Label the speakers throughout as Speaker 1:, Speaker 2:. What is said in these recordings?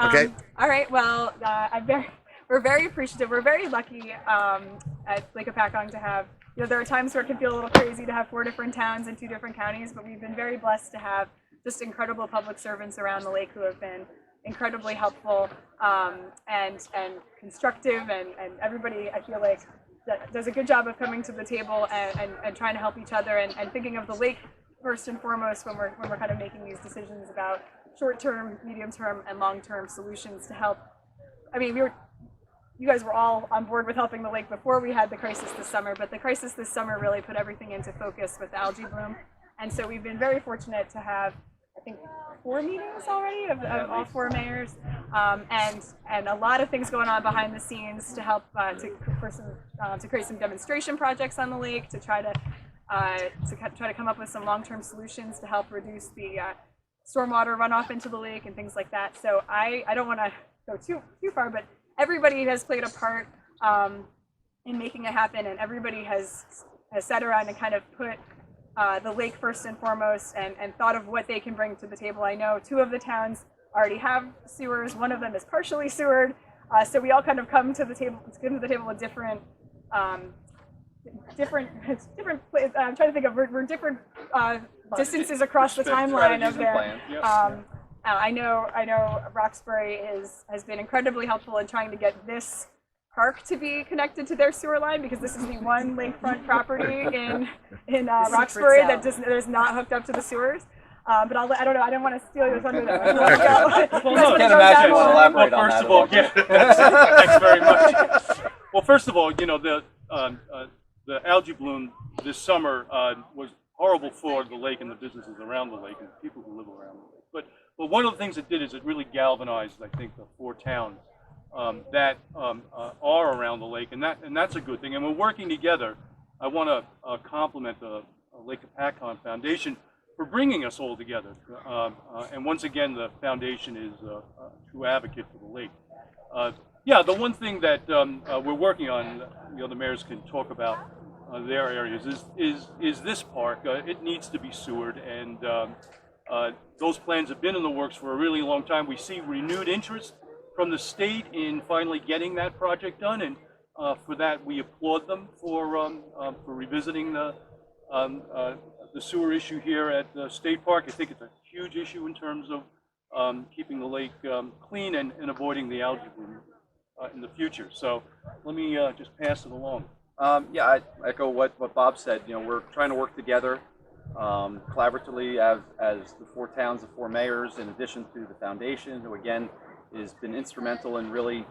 Speaker 1: Okay.
Speaker 2: All right. Well, we're very appreciative. We're very lucky at Lake Hopatcong to have. There are times where it can feel a little crazy to have 4 different towns and 2 different counties, but we've been very blessed to have just incredible public servants around the lake who have been incredibly helpful and constructive, and everybody I feel like does a good job of coming to the table and trying to help each other and thinking of the lake first and foremost when we're kind of making these decisions about short-term, medium-term, and long-term solutions to help. I mean, you guys were all on board with helping the lake before we had the crisis this summer, but the crisis this summer really put everything into focus with the algae bloom. And so we've been very fortunate to have, I think, 4 meetings already of all 4 mayors, and a lot of things going on behind the scenes to help to create some demonstration projects on the lake to try to come up with some long-term solutions to help reduce the stormwater runoff into the lake and things like that. So I don't want to go too far, but everybody has played a part in making it happen, and everybody has sat around and kind of put the lake first and foremost and thought of what they can bring to the table. I know 2 of the towns already have sewers. One of them is partially sewered. So we all kind of come to the table with different I'm trying to think of we're different distances across the timeline of their. I know Roxbury has been incredibly helpful in trying to get this park to be connected to their sewer line, because this is the one lakefront property in Roxbury that is not hooked up to the sewers. But I don't know. I don't want to steal your thunder.
Speaker 3: I can't imagine you want to elaborate on that.
Speaker 4: First of all, thanks very much. Well, first of all, the algae bloom this summer was horrible for the lake and the businesses around the lake and the people who live around the lake. But one of the things it did is it really galvanized, I think, the 4 towns that are around the lake, and that's a good thing. And we're working together. I want to compliment the Lake Hopatcong Foundation for bringing us all together. And once again, the foundation is a true advocate for the lake. Yeah, the one thing that we're working on, the other mayors can talk about their areas, is this park. It needs to be sewered, and those plans have been in the works for a really long time. We see renewed interest from the state in finally getting that project done, and for that we applaud them for revisiting the sewer issue here at the state park. I think it's a huge issue in terms of keeping the lake clean and avoiding the algae bloom in the future. So let me just pass it along.
Speaker 3: Yeah, I echo what Bob said. We're trying to work together collaboratively as the 4 towns, the 4 mayors, in addition to the foundation, who again has been instrumental in really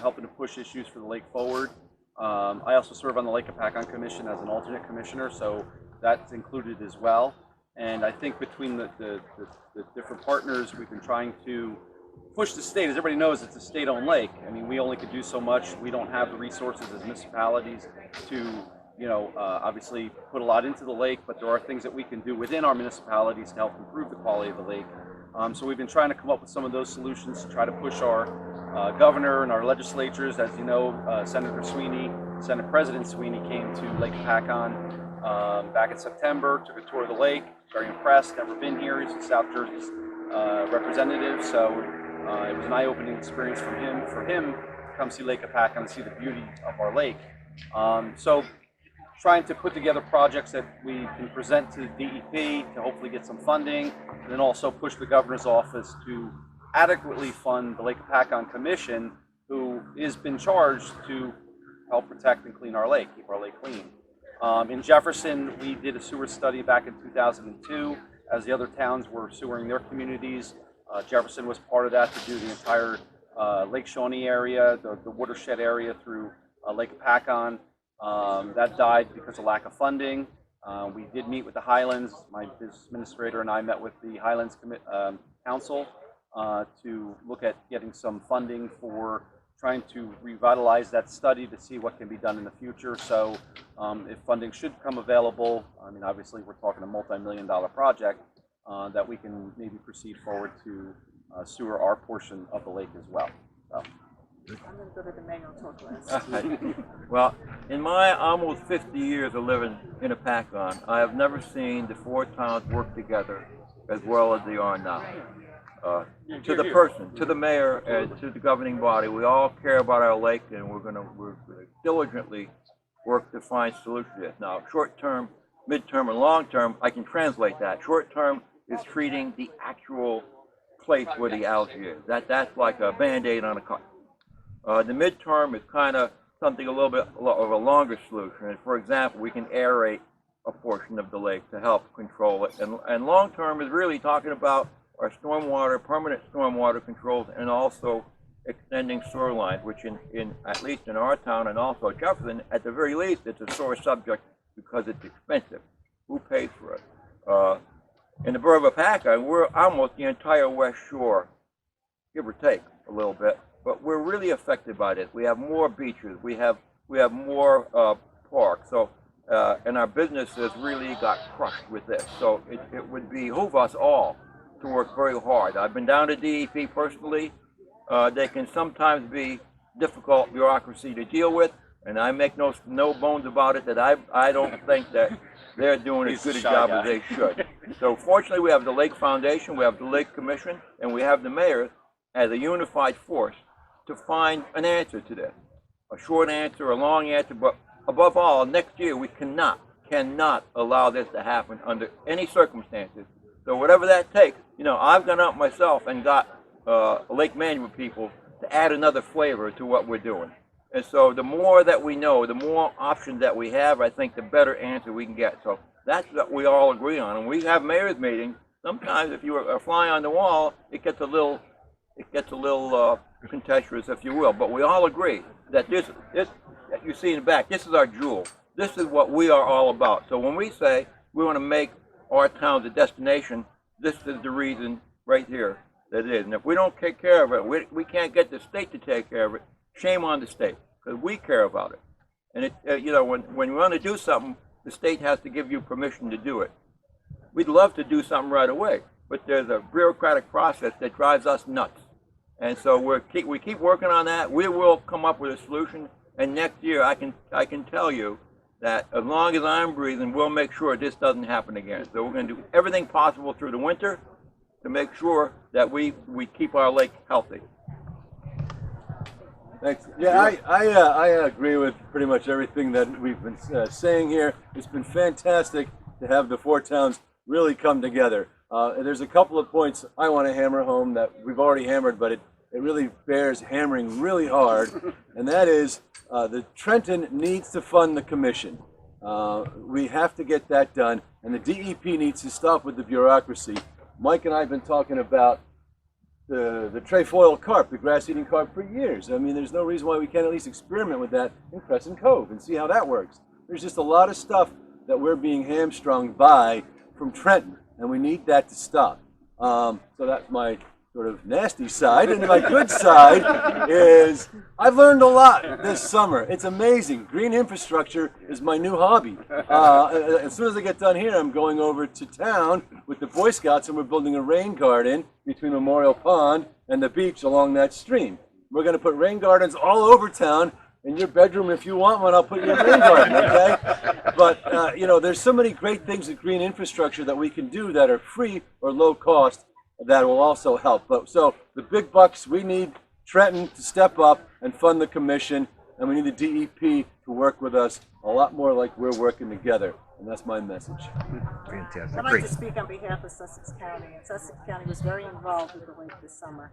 Speaker 3: helping to push issues for the lake forward. I also serve on the Lake Hopatcong Commission as an alternate commissioner, so that's included as well. And I think between the different partners, we've been trying to push the state. As everybody knows, it's a state-owned lake. I mean, we only could do so much. We don't have the resources as municipalities to, obviously put a lot into the lake, but there are things that we can do within our municipalities to help improve the quality of the lake. So we've been trying to come up with some of those solutions to try to push our governor and our legislatures. As you know, Senator Sweeney, Senate President Sweeney came to Lake Hopatcong back in September, took a tour of the lake, very impressed, never been here. He's a South Jersey representative, so it was an eye-opening experience for him to come see Lake Hopatcong and see the beauty of our lake. So trying to put together projects that we can present to DEP to hopefully get some funding, and then also push the governor's office to adequately fund the Lake Hopatcong Commission, who has been charged to help protect and clean our lake, keep our lake clean. In Jefferson, we did a sewer study back in 2002 as the other towns were sewering their communities. Jefferson was part of that to do the entire Lake Shawnee area, the watershed area through Lake Hopatcong. That died because of lack of funding. We did meet with the Highlands. My business administrator and I met with the Highlands Council to look at getting some funding for trying to revitalize that study to see what can be done in the future. So if funding should come available, I mean, obviously we're talking a multi-million-dollar project that we can maybe proceed forward to sewer our portion of the lake as well. So.
Speaker 2: I'm going to go to the manual talk list.
Speaker 5: Well, in my almost 50 years of living in Hopatcong, I have never seen the 4 towns work together as well as they are now. to the person, to the mayor, and to the governing body. We all care about our lake, and we're gonna diligently work to find solutions to this. Now, short term, mid-term, and long term, I can translate that. Short term is treating the actual place where the algae is. That's like a Band-Aid on a cut. The midterm is kind of something a little bit of a longer solution. And for example, we can aerate a portion of the lake to help control it. And long term is really talking about our stormwater, permanent stormwater controls, and also extending sewer lines, which in at least in our town and also Jefferson, at the very least, it's a sore subject because it's expensive. Who pays for it? In the borough of Hopatcong, we're almost the entire west shore, give or take a little bit, but we're really affected by this. We have more beaches, we have more parks, so and our businesses really got crushed with this. So it would behoove us all to work very hard. I've been down to DEP personally. They can sometimes be difficult bureaucracy to deal with, and I make no bones about it that I don't think that they're doing as good a job as they should. So fortunately, we have the Lake Foundation, we have the Lake Commission, and we have the mayor as a unified force to find an answer to this. A short answer, a long answer, but above all, next year we cannot allow this to happen under any circumstances. So whatever that takes, I've gone out myself and got lake management people to add another flavor to what we're doing. And so the more that we know, the more options that we have, I think the better answer we can get. So that's what we all agree on. And we have mayor's meetings. Sometimes if you are a fly on the wall, it gets a little contentious, if you will. But we all agree that this that you see in the back, this is our jewel. This is what we are all about. So when we say we want to make our town a destination, this is the reason right here that it is. And if we don't take care of it, we can't get the state to take care of it. Shame on the state, because we care about it. And when you want to do something, the state has to give you permission to do it. We'd love to do something right away, but there's a bureaucratic process that drives us nuts. And so we keep working on that. We will come up with a solution. And next year, I can tell you that as long as I'm breathing, we'll make sure this doesn't happen again. So we're going to do everything possible through the winter to make sure that we keep our lake healthy.
Speaker 1: Thanks. Yeah, I agree with pretty much everything that we've been saying here. It's been fantastic to have the four towns really come together. There's a couple of points I want to hammer home that we've already hammered, but it really bears hammering really hard, and that is the Trenton needs to fund the commission. We have to get that done, and the DEP needs to stop with the bureaucracy. Mike and I have been talking about the trefoil carp, the grass-eating carp, for years. I mean, there's no reason why we can't at least experiment with that in Crescent Cove and see how that works. There's just a lot of stuff that we're being hamstrung by from Trenton, and we need that to stop. So that's my sort of nasty side, and my good side is I've learned a lot this summer. It's amazing. Green infrastructure is my new hobby. As soon as I get done here, I'm going over to town with the Boy Scouts, and we're building a rain garden between Memorial Pond and the beach along that stream. We're going to put rain gardens all over town. In your bedroom, if you want one, I'll put you a rain garden, okay? But, there's so many great things with green infrastructure that we can do that are free or low cost that will also help. So the big bucks, we need Trenton to step up and fund the commission, and we need the DEP to work with us a lot more like we're working together. And that's my message.
Speaker 6: Fantastic.
Speaker 7: I'd like to speak on behalf of Sussex County. And Sussex County was very involved with the lake this summer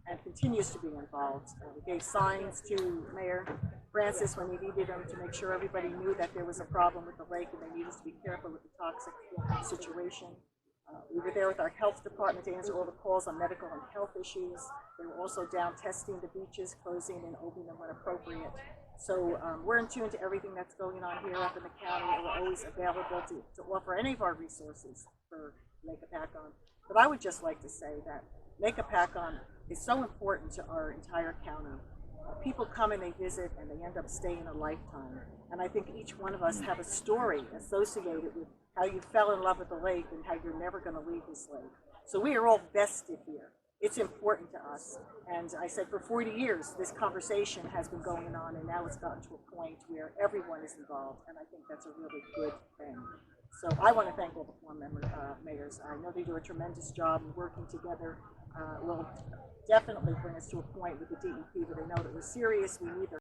Speaker 7: and continues to be involved. We gave signs to Mayor Francis when he needed them to make sure everybody knew that there was a problem with the lake and they needed to be careful with the toxic situation. We were there with our health department to answer all the calls on medical and health issues. They were also down testing the beaches, closing and opening them when appropriate. So we're in tune to everything that's going on here up in the county, and we're always available to offer any of our resources for Lake Hopatcong. But I would just like to say that Lake Hopatcong is so important to our entire county. People come and they visit and they end up staying a lifetime. And I think each one of us have a story associated with how you fell in love with the lake and how you're never going to leave this lake. So we are all vested here. It's important to us. And I said for 40 years, this conversation has been going on, and now it's gotten to a point where everyone is involved, and I think that's a really good thing. So I want to thank all the four mayors. I know they do a tremendous job in working together will definitely bring us to a point with the DEP where they know that we're serious, we need their